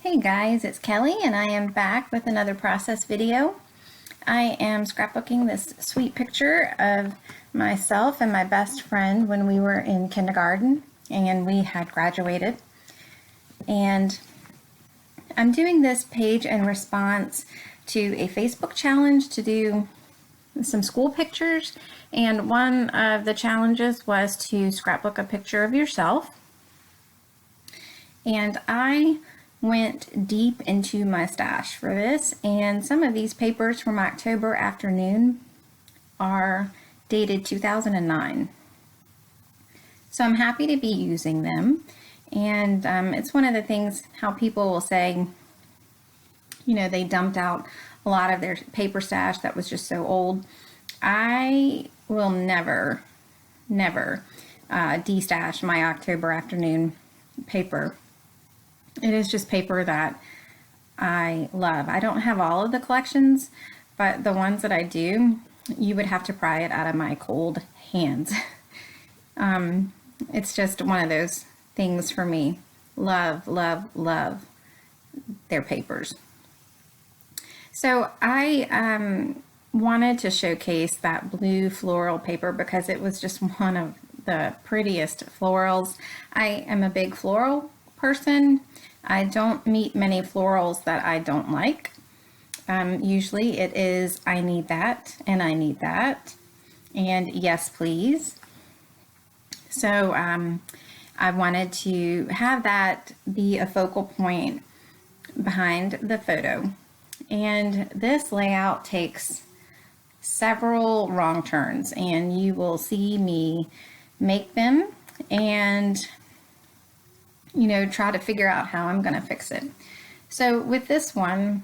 Hey guys, it's Kelly and I am back with another process video. I am scrapbooking this sweet picture of myself and my best friend when we were in kindergarten and we had graduated. And I'm doing this page in response to a Facebook challenge to do some school pictures, and one of the challenges was to scrapbook a picture of yourself. And I went deep into my stash for this, and some of these papers from October afternoon are dated 2009. So I'm happy to be using them, and it's one of the things how people will say, you know, they dumped out a lot of their paper stash that was just so old. I will never destash my October afternoon paper. It is just paper that I love. I don't have all of the collections, but the ones that I do, you would have to pry it out of my cold hands. It's just one of those things for me. Love, love, love their papers. So I wanted to showcase that blue floral paper because it was just one of the prettiest florals. I am a big floral person. I don't meet many florals that I don't like. Usually it is, I need that, and I need that, and yes, please. So I wanted to have that be a focal point behind the photo. And this layout takes several wrong turns, and you will see me make them and try to figure out how I'm going to fix it. So with this one,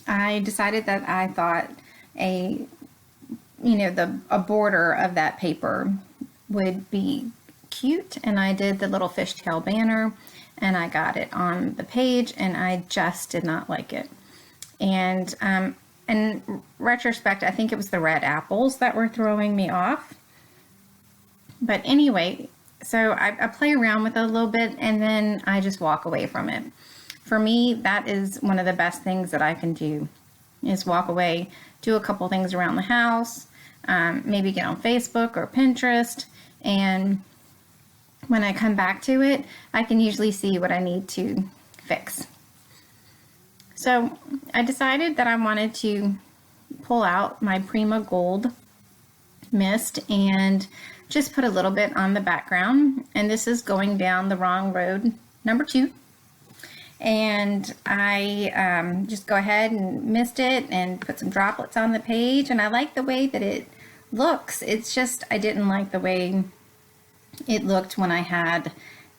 I decided that I thought a border of that paper would be cute, and I did the little fishtail banner, and I got it on the page, and I just did not like it. And in retrospect, I think it was the red apples that were throwing me off. But anyway, so I play around with it a little bit, and then I just walk away from it. For me, that is one of the best things that I can do, is walk away, do a couple things around the house, maybe get on Facebook or Pinterest, and when I come back to it, I can usually see what I need to fix. So I decided that I wanted to pull out my Prima Gold mist and just put a little bit on the background, and this is Going Down the Wrong Road, number 2. And I just go ahead and mist it and put some droplets on the page, and I like the way that it looks. It's just I didn't like the way it looked when I had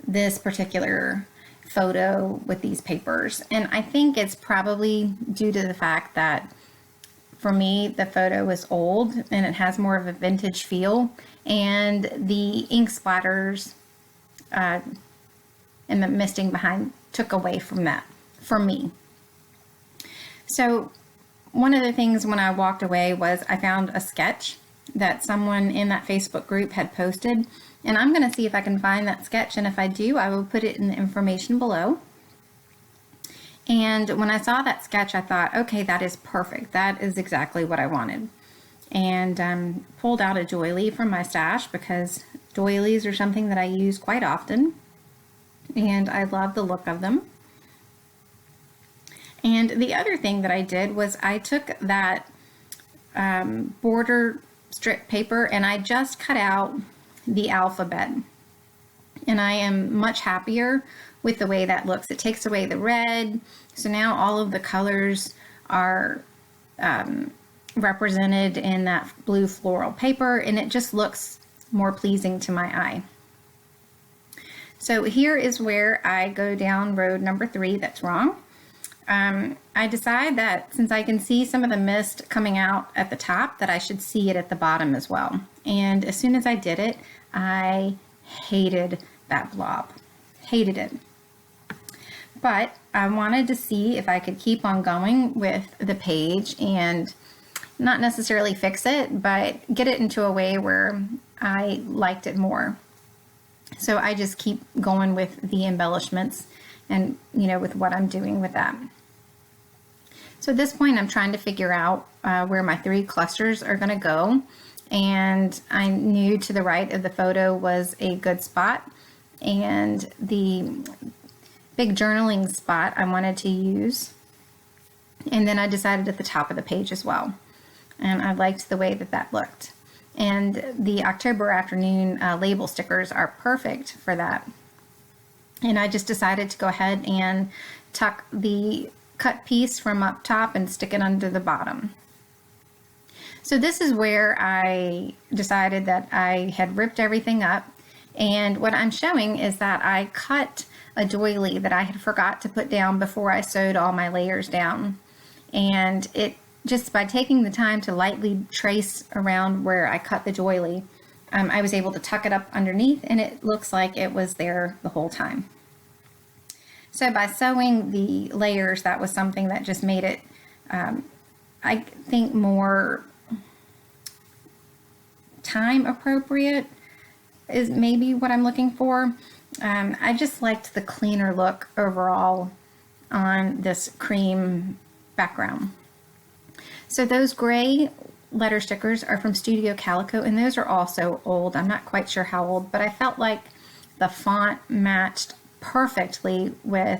this particular photo with these papers, and I think it's probably due to the fact that for me, the photo is old and it has more of a vintage feel, and the ink splatters and the misting behind took away from that for me. So one of the things when I walked away was I found a sketch that someone in that Facebook group had posted, and I'm going to see if I can find that sketch, and if I do, I will put it in the information below. And when I saw that sketch, I thought, okay, that is perfect. That is exactly what I wanted. And pulled out a doily from my stash because doilies are something that I use quite often, and I love the look of them. And the other thing that I did was I took that border strip paper and I just cut out the alphabet. And I am much happier with the way that looks. It takes away the red, so now all of the colors are represented in that blue floral paper, and it just looks more pleasing to my eye. So here is where I go down road number 3 that's wrong. I decide that since I can see some of the mist coming out at the top, that I should see it at the bottom as well. And as soon as I did it, I hated that blob. Hated it. But I wanted to see if I could keep on going with the page and not necessarily fix it, but get it into a way where I liked it more. So I just keep going with the embellishments and, with what I'm doing with that. So at this point, I'm trying to figure out where my 3 clusters are going to go. And I knew to the right of the photo was a good spot. And the big journaling spot I wanted to use. And then I decided at the top of the page as well. And I liked the way that looked. And the October afternoon label stickers are perfect for that. And I just decided to go ahead and tuck the cut piece from up top and stick it under the bottom. So this is where I decided that I had ripped everything up. And what I'm showing is that I cut a doily that I had forgot to put down before I sewed all my layers down. And it just by taking the time to lightly trace around where I cut the doily, I was able to tuck it up underneath, and it looks like it was there the whole time. So by sewing the layers, that was something that just made it, I think, more time appropriate is maybe what I'm looking for. I just liked the cleaner look overall on this cream background. So those gray letter stickers are from Studio Calico, and those are also old. I'm not quite sure how old, but I felt like the font matched perfectly with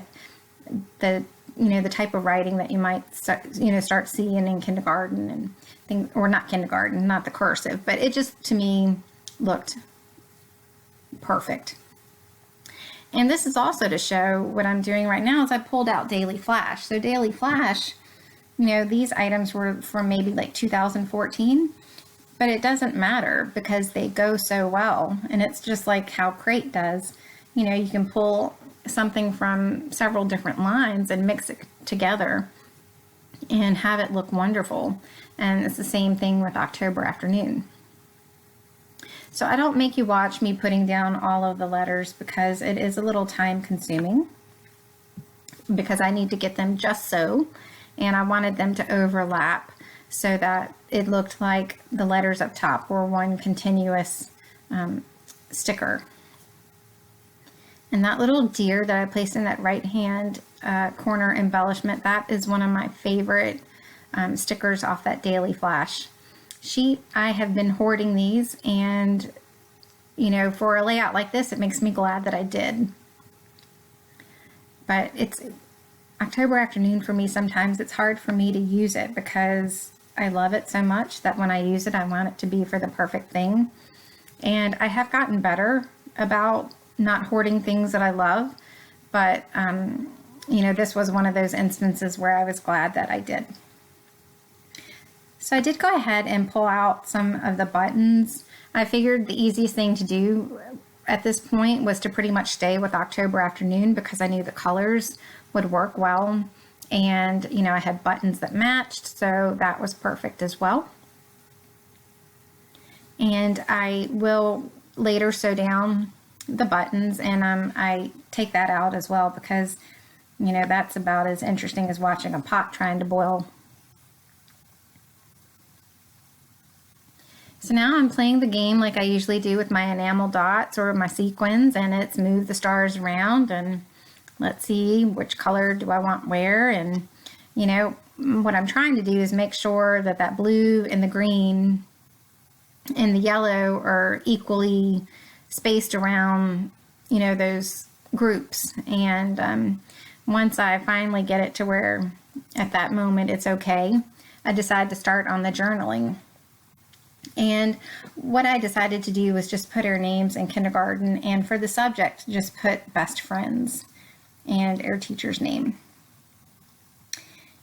the the type of writing that you might start seeing in kindergarten and things, or not kindergarten, not the cursive, but it just to me looked perfect. And this is also to show what I'm doing right now is I pulled out Daily Flash. So Daily Flash, these items were from maybe like 2014, but it doesn't matter because they go so well. And it's just like how Crate does. You can pull something from several different lines and mix it together and have it look wonderful. And it's the same thing with October Afternoon. So I don't make you watch me putting down all of the letters because it is a little time consuming, because I need to get them just so, and I wanted them to overlap so that it looked like the letters up top were one continuous sticker. And that little deer that I placed in that right hand corner embellishment, that is one of my favorite stickers off that Daily Flash sheet. I have been hoarding these, and for a layout like this, it makes me glad that I did. But it's October Afternoon for me. Sometimes it's hard for me to use it because I love it so much that when I use it, I want it to be for the perfect thing. And I have gotten better about not hoarding things that I love, but this was one of those instances where I was glad that I did. So I did go ahead and pull out some of the buttons. I figured the easiest thing to do at this point was to pretty much stay with October Afternoon because I knew the colors would work well. And, I had buttons that matched, so that was perfect as well. And I will later sew down the buttons, and I take that out as well because, that's about as interesting as watching a pot trying to boil. So now I'm playing the game like I usually do with my enamel dots or my sequins, and it's move the stars around and let's see which color do I want where. And what I'm trying to do is make sure that that blue and the green and the yellow are equally spaced around those groups. And once I finally get it to where at that moment it's okay, I decide to start on the journaling. And what I decided to do was just put our names in kindergarten, and for the subject, just put best friends and our teacher's name.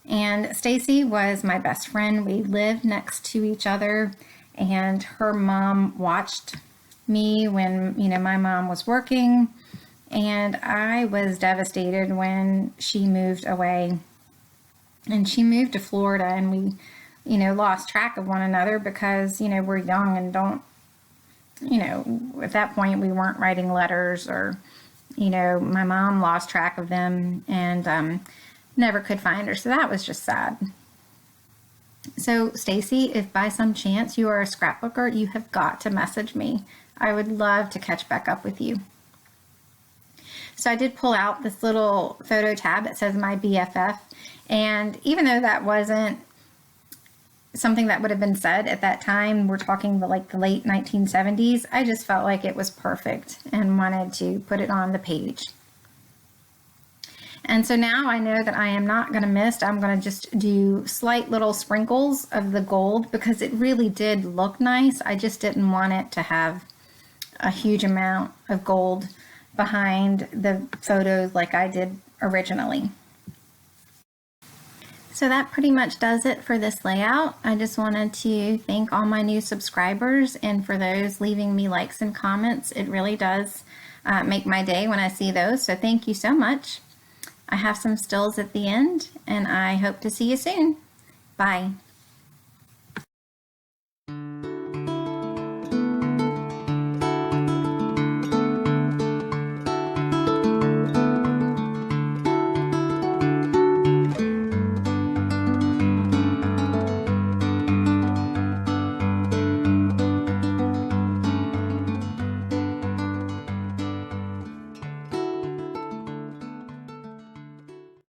And Stacy was my best friend. We lived next to each other, and her mom watched me when, my mom was working, and I was devastated when she moved away. And she moved to Florida, and we lost track of one another because, we're young and don't, at that point we weren't writing letters, or, my mom lost track of them and never could find her. So that was just sad. So Stacy, if by some chance you are a scrapbooker, you have got to message me. I would love to catch back up with you. So I did pull out this little photo tab that says My BFF. And even though that wasn't something that would have been said at that time, we're talking the late 1970s, I just felt like it was perfect and wanted to put it on the page. And so now I know that I am not going to mist. I'm going to just do slight little sprinkles of the gold because it really did look nice. I just didn't want it to have a huge amount of gold behind the photos like I did originally. So that pretty much does it for this layout. I just wanted to thank all my new subscribers and for those leaving me likes and comments. It really does make my day when I see those. So thank you so much. I have some stills at the end, and I hope to see you soon. Bye.